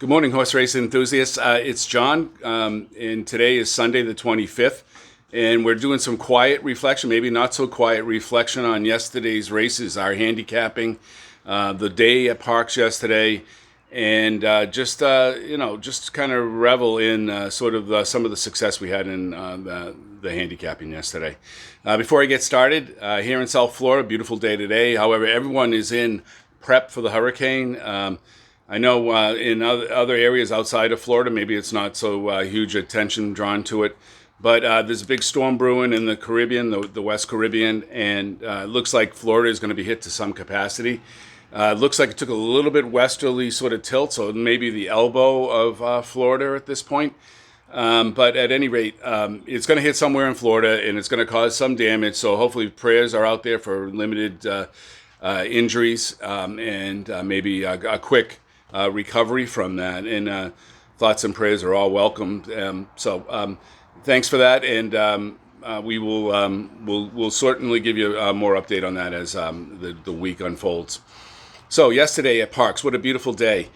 Good morning, horse racing enthusiasts. It's John, and today is Sunday the 25th, and we're doing some quiet reflection, maybe not so quiet reflection on yesterday's races, our handicapping, the day at Parks yesterday, and just kind of revel in some of the success we had in the handicapping yesterday. Before I get started, here in South Florida, beautiful day today. However, everyone is in prep for the hurricane. I know in other areas outside of Florida, maybe it's not so huge attention drawn to it, but there's a big storm brewing in the Caribbean, the West Caribbean, and it looks like Florida is going to be hit to some capacity. It looks like it took a little bit westerly sort of tilt, so maybe the elbow of Florida at this point. But at any rate, it's going to hit somewhere in Florida, and it's going to cause some damage, so hopefully prayers are out there for limited injuries and maybe a quick recovery from that, and thoughts and prayers are all welcomed. Thanks for that, and we'll certainly give you more update on that as the week unfolds. So yesterday at Parks, what a beautiful day!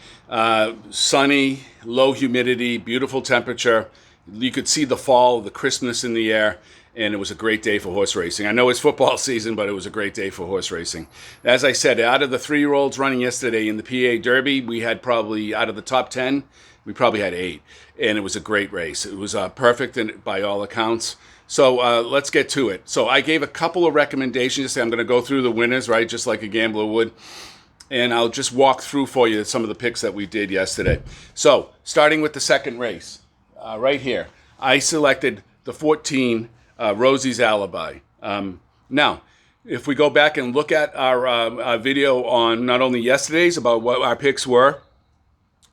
Sunny, low humidity, beautiful temperature. You could see the fall, the crispness in the air. And it was a great day for horse racing. I know it's football season, but it was a great day for horse racing. As I said, out of the 3-year-olds running yesterday in the PA Derby, we had probably, out of the top 10, we probably had 8. And it was a great race. It was perfect by all accounts. So let's get to it. So I gave a couple of recommendations. I'm going to go through the winners, right, just like a gambler would. And I'll just walk through for you some of the picks that we did yesterday. So starting with the second race, right here, I selected the 14, Rosie's Alibi. Now, if we go back and look at our video on not only yesterday's about what our picks were,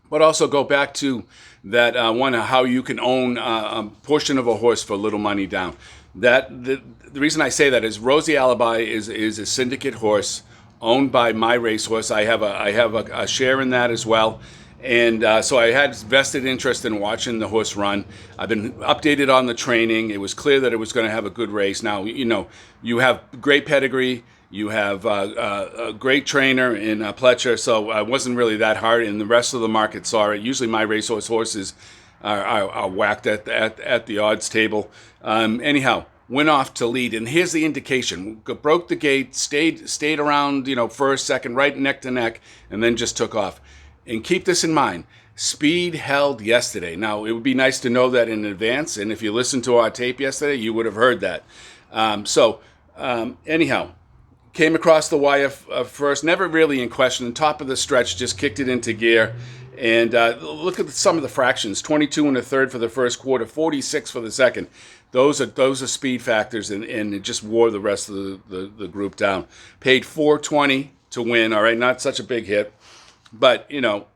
but also go back to that one, how you can own a portion of a horse for little money down. The reason I say that is Rosie Alibi is a syndicate horse owned by My Racehorse. I have a share in that as well. And so I had vested interest in watching the horse run. I've been updated on the training. It was clear that it was going to have a good race. Now, you have great pedigree. You have a great trainer in Pletcher, so it wasn't really that hard. And the rest of the market saw it. Usually my racehorse horses are whacked at the odds table. Anyhow, went off to lead. And here's the indication. Broke the gate, stayed around, first, second, right neck to neck, and then just took off. And keep this in mind, speed held yesterday. Now, it would be nice to know that in advance, and if you listened to our tape yesterday, you would have heard that. Anyhow, came across the wire first, never really in question. Top of the stretch, just kicked it into gear. And look at some of the fractions, 22 and a third for the first quarter, 46 for the second. Those are speed factors, and it just wore the rest of the group down. Paid $420 to win, all right, not such a big hit. But,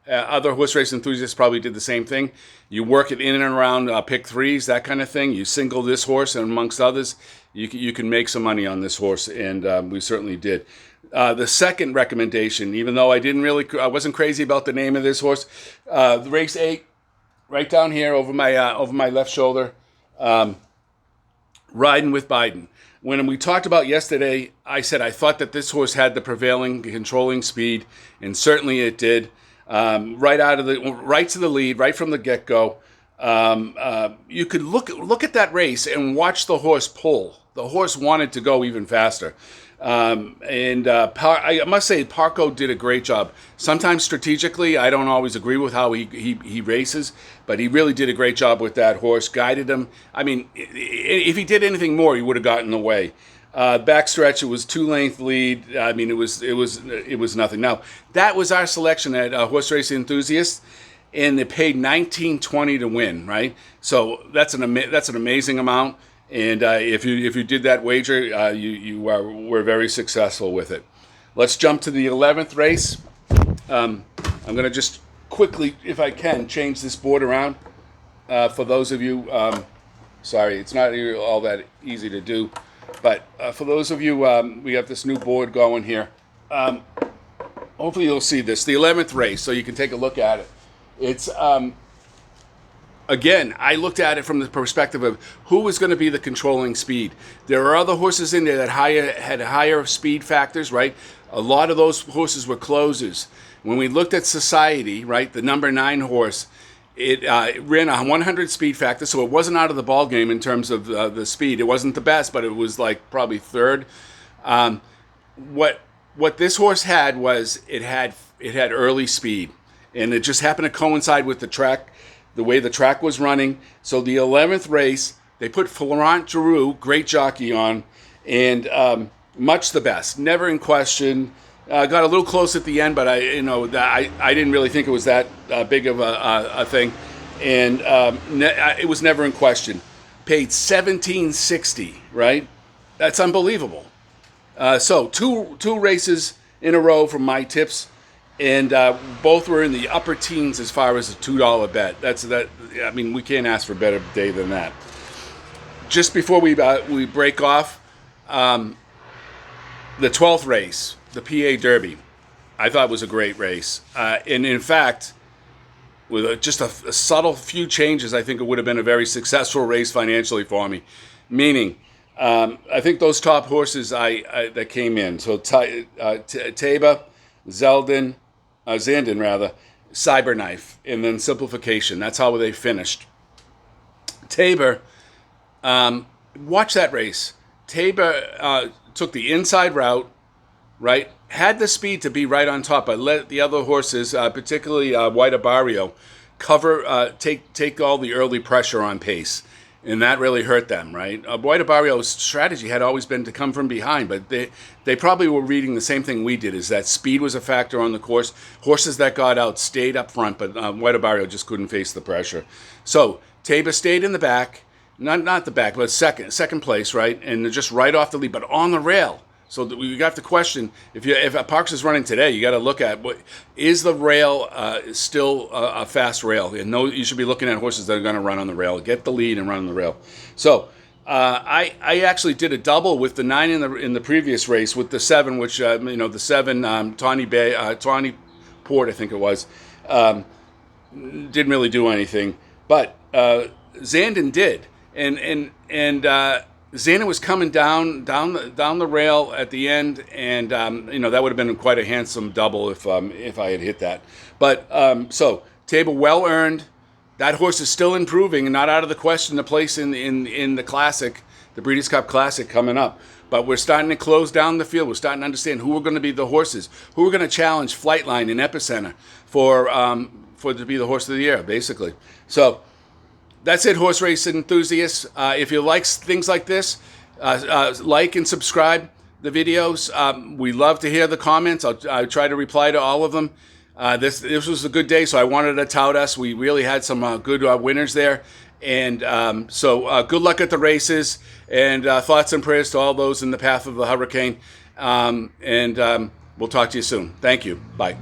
other horse race enthusiasts probably did the same thing. You work it in and around pick threes, that kind of thing. You single this horse, and amongst others, you can make some money on this horse, and we certainly did. The second recommendation, even though I wasn't crazy about the name of this horse, the race 8, right down here over my left shoulder, Riding with Biden. When we talked about yesterday, I said I thought that this horse had the prevailing controlling speed, and certainly it did. Right to the lead, right from the get-go. You could look at that race and watch the horse pull. The horse wanted to go even faster. I must say, Parco did a great job. Sometimes strategically, I don't always agree with how he races, but he really did a great job with that horse, guided him. I mean, if he did anything more, he would have gotten away. Backstretch, it was 2-length lead. I mean, it was nothing. Now, that was our selection at Horse Racing Enthusiasts, and they paid $19.20 to win, right? So that's an amazing amount. And if you did that wager, you were very successful with it. Let's jump to the 11th race. I'm going to just quickly, if I can, change this board around for those of you. Sorry, it's not all that easy to do. But for those of you, we have this new board going here. Hopefully you'll see this. The 11th race, so you can take a look at it. It's again, I looked at it from the perspective of who was going to be the controlling speed. There are other horses in there that had higher speed factors, right? A lot of those horses were closers. When we looked at Society, right, the number 9 horse, it ran a 100 speed factor, so it wasn't out of the ball game in terms of the speed. It wasn't the best, but it was like probably third. What this horse had was it had early speed, and it just happened to coincide with the track, the way the track was running. So the 11th race, they put Florent Giroux, great jockey, on, and much the best, never in question. Got a little close at the end, but I didn't really think it was that big of a thing, and it was never in question. Paid $17.60, right? That's unbelievable. So two races in a row from my tips, and both were in the upper teens as far as a $2 bet. I mean, we can't ask for a better day than that. Just before we break off, the 12th race, the PA Derby, I thought was a great race. And in fact, with just a subtle few changes, I think it would have been a very successful race financially for me. Meaning, I think those top horses that came in, so Taba, Zandon, Cyberknife, and then Simplification. That's how they finished. Tabor, watch that race. Tabor took the inside route, right? Had the speed to be right on top, but let the other horses, particularly White Barrio, take all the early pressure on pace. And that really hurt them, right? White Barrio's strategy had always been to come from behind, but they probably were reading the same thing we did, is that speed was a factor on the course. Horses that got out stayed up front, but White Barrio just couldn't face the pressure. So Tabor stayed in the back, not the back, but second place, right? And just right off the lead, but on the rail. So we got to question, if Parks is running today, you got to look at, is the rail still a fast rail? And you should be looking at horses that are going to run on the rail, get the lead and run on the rail. So I actually did a double with the 9 in the previous race with the 7, which the 7 Tawny Port, I think it was, didn't really do anything, but Zandon did, and Zandon was coming down the rail at the end, and that would have been quite a handsome double if I had hit that. But so Tabor, well earned. That horse is still improving and not out of the question to place in the Classic, the Breeders' Cup Classic coming up. But we're starting to close down the field. We're starting to understand who are going to be the horses, who are going to challenge Flightline and Epicenter for to be the horse of the year, basically. So that's it, horse race enthusiasts. If you like things like this, like and subscribe the videos. We love to hear the comments. I'll try to reply to all of them. This was a good day, so I wanted to tout us. We really had some good winners there. And so good luck at the races, and thoughts and prayers to all those in the path of the hurricane. And we'll talk to you soon. Thank you. Bye.